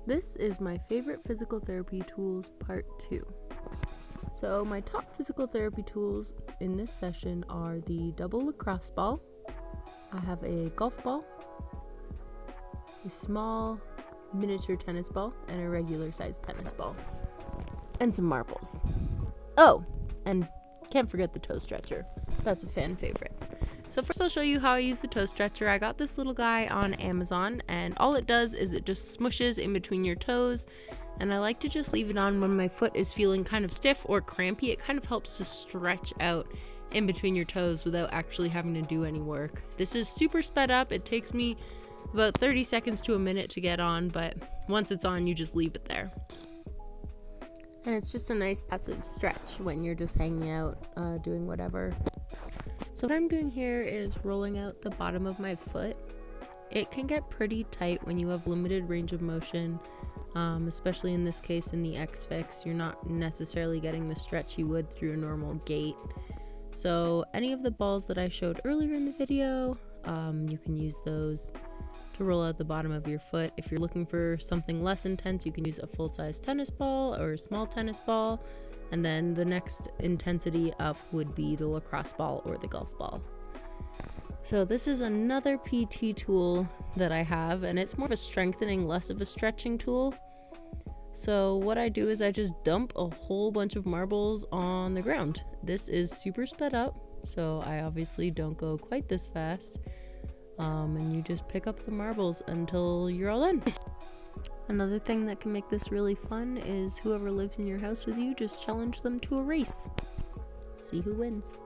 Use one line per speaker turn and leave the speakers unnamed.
This is my favorite physical therapy tools part 2. So my top physical therapy tools in this session are the double lacrosse ball. I have a golf ball, a small miniature tennis ball, and a regular sized tennis ball, and some marbles. Oh, and can't forget the toe stretcher. That's a fan favorite. So first I'll show you how I use the toe stretcher. I got this little guy on Amazon, and all it does is it just smushes in between your toes, and I like to just leave it on when my foot is feeling kind of stiff or crampy. It kind of helps to stretch out in between your toes without actually having to do any work. This is super sped up. It takes me about 30 seconds to a minute to get on, but once it's on, you just leave it there. And it's just a nice passive stretch when you're just hanging out, doing whatever. So what I'm doing here is rolling out the bottom of my foot. It can get pretty tight when you have limited range of motion, especially in this case in the X-Fix. You're not necessarily getting the stretch you would through a normal gait. So any of the balls that I showed earlier in the video, you can use those to roll out the bottom of your foot. If you're looking for something less intense, you can use a full-size tennis ball or a small tennis ball. And then the next intensity up would be the lacrosse ball or the golf ball. So this is another PT tool that I have, and it's more of a strengthening, less of a stretching tool. So what I do is I just dump a whole bunch of marbles on the ground. This is super sped up, so I obviously don't go quite this fast. And you just pick up the marbles until you're all done. Another thing that can make this really fun is whoever lives in your house with you, just challenge them to a race. See who wins.